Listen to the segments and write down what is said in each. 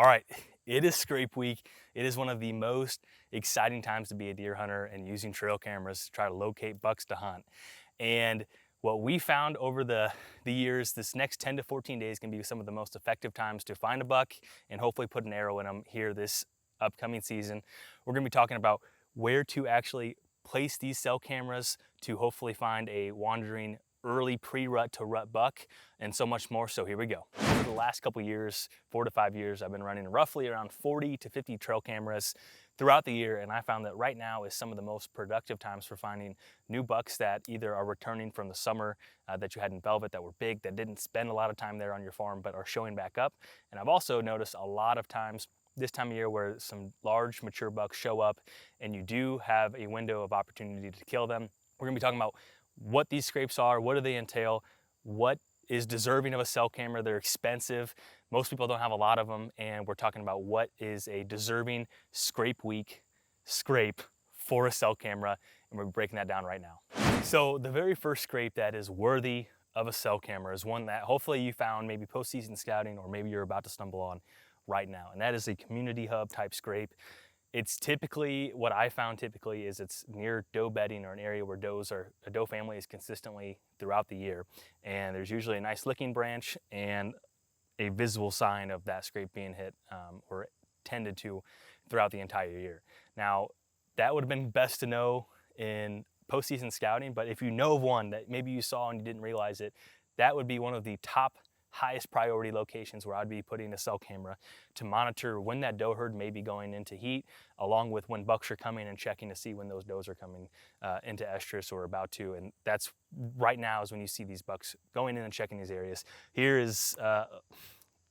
All right, it is scrape week. It is one of the most exciting times to be a deer hunter and using trail cameras to try to locate bucks to hunt. And what we found over the years, this next 10 to 14 days can be some of the most effective times to find a buck and hopefully put an arrow in them here this upcoming season. We're gonna be talking about where to actually place these cell cameras to hopefully find a wandering early pre-rut to rut buck, and so much more. So here we go. Over the last couple years, 4 to 5 years, I've been running roughly around 40 to 50 trail cameras throughout the year, and I found that right now is some of the most productive times for finding new bucks that either are returning from the summer that you had in velvet, that were big, that didn't spend a lot of time there on your farm, but are showing back up. And I've also noticed a lot of times this time of year where some large mature bucks show up and you do have a window of opportunity to kill them. We're gonna be talking about what these scrapes are, what do they entail, what is deserving of a cell camera. They're expensive. Most people don't have a lot of them, and we're talking about what is a deserving scrape week scrape for a cell camera, and we're breaking that down right now. So the very first scrape that is worthy of a cell camera is one that hopefully you found maybe post-season scouting, or maybe you're about to stumble on right now, and that is a community hub type scrape. It's typically, what I found typically is it's near doe bedding, or an area where a doe family is consistently throughout the year. And there's usually a nice licking branch and a visible sign of that scrape being hit or tended to throughout the entire year. Now, that would have been best to know in postseason scouting, but if you know of one that maybe you saw and you didn't realize it, that would be one of the top highest priority locations where I'd be putting a cell camera to monitor when that doe herd may be going into heat, along with when bucks are coming, and checking to see when those does are coming into estrus or about to. And that's right now is when you see these bucks going in and checking these areas. Here is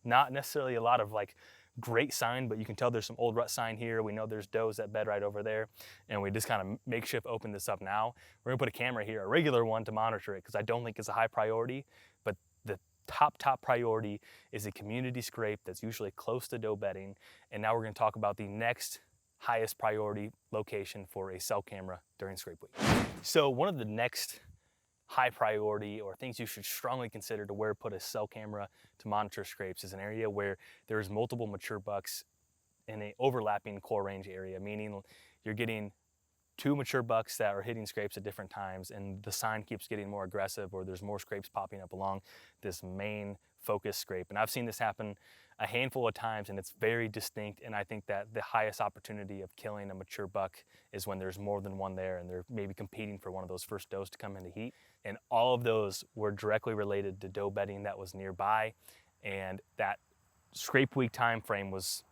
not necessarily a lot of like great sign, but you can tell there's some old rut sign here. We know there's does that bed right over there, and we just kind of makeshift open this up now. We're gonna put a camera here, a regular one, to monitor it, because I don't think it's a high priority, but the top priority is a community scrape that's usually close to doe bedding. And now we're going to talk about the next highest priority location for a cell camera during scrape week. So one of the next high priority, or things you should strongly consider to where put a cell camera to monitor scrapes, is an area where there's multiple mature bucks in an overlapping core range area, meaning you're getting two mature bucks that are hitting scrapes at different times, and the sign keeps getting more aggressive, or there's more scrapes popping up along this main focus scrape. And I've seen this happen a handful of times, and it's very distinct. And I think that the highest opportunity of killing a mature buck is when there's more than one there, and they're maybe competing for one of those first does to come into heat. And all of those were directly related to doe bedding that was nearby, and that scrape week time frame was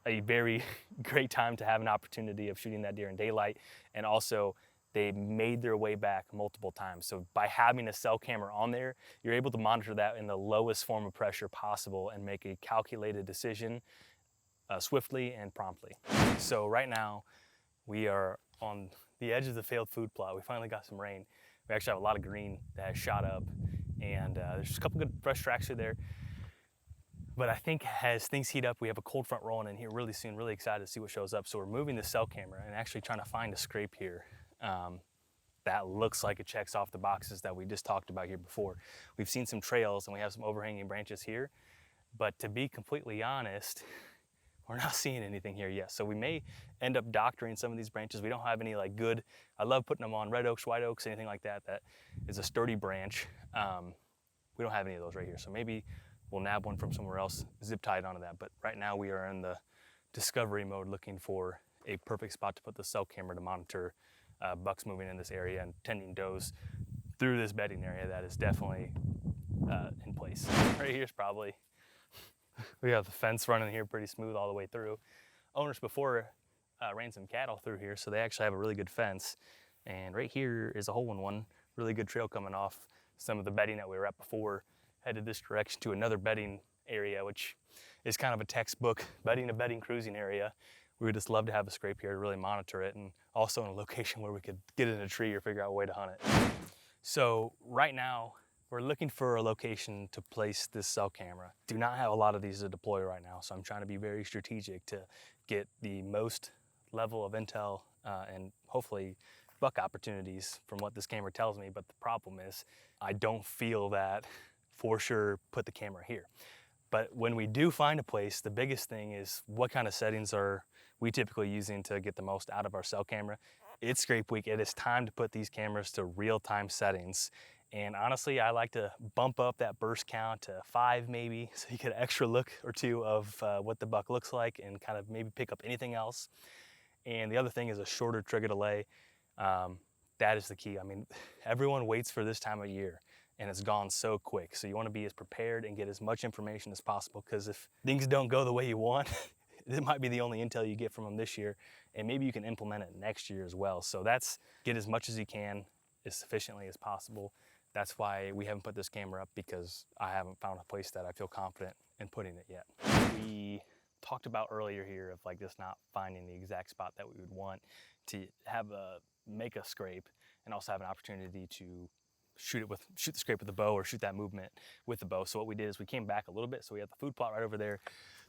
a very great time to have an opportunity of shooting that deer in daylight. And also, they made their way back multiple times. So by having a cell camera on there, you're able to monitor that in the lowest form of pressure possible and make a calculated decision swiftly and promptly. So right now, we are on the edge of the failed food plot. We finally got some rain. We actually have a lot of green that has shot up, and there's just a couple good fresh tracks through there. But I think as things heat up, we have a cold front rolling in here really soon. Really excited to see what shows up. So we're moving the cell camera and actually trying to find a scrape here that looks like it checks off the boxes that we just talked about here before. We've seen some trails and we have some overhanging branches here, but to be completely honest, we're not seeing anything here yet. So we may end up doctoring some of these branches. We don't have any like good, I love putting them on red oaks, white oaks, anything like that, that is a sturdy branch. We don't have any of those right here. So maybe we'll nab one from somewhere else, zip tie it onto that. But right now we are in the discovery mode, looking for a perfect spot to put the cell camera to monitor bucks moving in this area and tending does through this bedding area that is definitely in place. Right here's probably, we have the fence running here pretty smooth all the way through. Owners before ran some cattle through here, so they actually have a really good fence. And right here is a hole in one, really good trail coming off some of the bedding that we were at before. Headed this direction to another bedding area, which is kind of a textbook bedding to bedding cruising area. We would just love to have a scrape here to really monitor it, and also in a location where we could get in a tree or figure out a way to hunt it. So right now, we're looking for a location to place this cell camera. Do not have a lot of these to deploy right now, so I'm trying to be very strategic to get the most level of intel and hopefully buck opportunities from what this camera tells me. But the problem is I don't feel that for sure put the camera here. But when we do find a place, the biggest thing is what kind of settings are we typically using to get the most out of our cell camera. It's scrape week. It is time to put these cameras to real-time settings. And honestly, I like to bump up that burst count to 5 maybe, so you get an extra look or two of what the buck looks like and kind of maybe pick up anything else. And the other thing is a shorter trigger delay. That is the key. I mean, everyone waits for this time of year and it's gone so quick. So you want to be as prepared and get as much information as possible, because if things don't go the way you want, it might be the only intel you get from them this year, and maybe you can implement it next year as well. So that's get as much as you can, as efficiently as possible. That's why we haven't put this camera up, because I haven't found a place that I feel confident in putting it yet. We talked about earlier here of like just not finding the exact spot that we would want to have make a scrape, and also have an opportunity to shoot the scrape with the bow, or shoot that movement with the bow. So what we did is we came back a little bit. So we have the food plot right over there,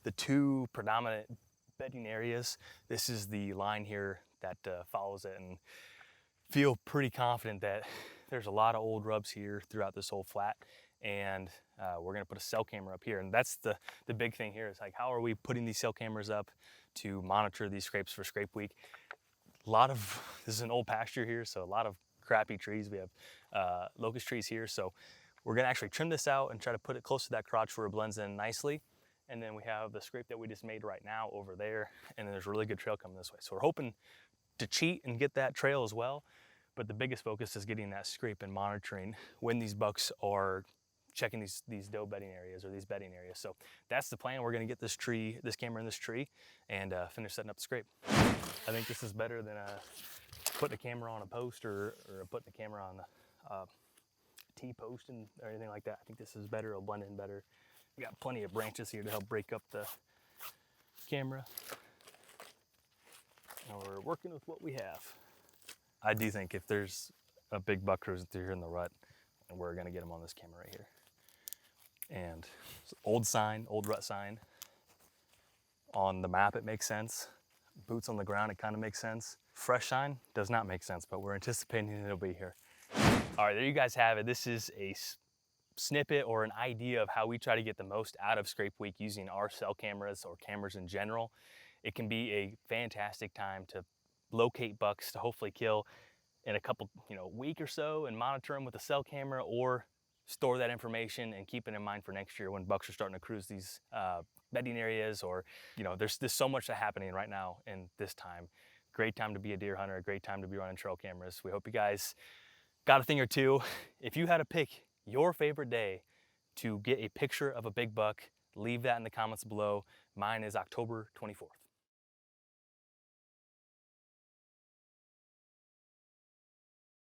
the two predominant bedding areas. This is the line here that follows it, and feel pretty confident that there's a lot of old rubs here throughout this whole flat. And we're gonna put a cell camera up here. And that's the big thing here, is like, how are we putting these cell cameras up to monitor these scrapes for scrape week? This is an old pasture here, so a lot of crappy trees. We have locust trees here. So we're gonna actually trim this out and try to put it close to that crotch where it blends in nicely. And then we have the scrape that we just made right now over there. And then there's a really good trail coming this way. So we're hoping to cheat and get that trail as well. But the biggest focus is getting that scrape and monitoring when these bucks are checking these doe bedding areas, or these bedding areas. So that's the plan. We're gonna get this camera in this tree, and finish setting up the scrape. I think this is better than putting a camera on a post, or putting a camera on a T-post or anything like that. I think this is better. It'll blend in better. We got plenty of branches here to help break up the camera. And we're working with what we have. I do think if there's a big buck cruising through here in the rut, we're gonna get him on this camera right here. And old rut sign. On the map, it makes sense. Boots on the ground, it kind of makes sense. Fresh sign does not make sense, but we're anticipating it'll be here. All right, there you guys have it. This is a snippet or an idea of how we try to get the most out of scrape week using our cell cameras, or cameras in general. It can be a fantastic time to locate bucks to hopefully kill in a couple, week or so, and monitor them with a cell camera, or store that information and keep it in mind for next year when bucks are starting to cruise these bedding areas, or, there's so much that's happening right now in this time. Great time to be a deer hunter, a great time to be running trail cameras. We hope you guys got a thing or two. If you had to pick your favorite day to get a picture of a big buck, leave that in the comments below. Mine is October 24th.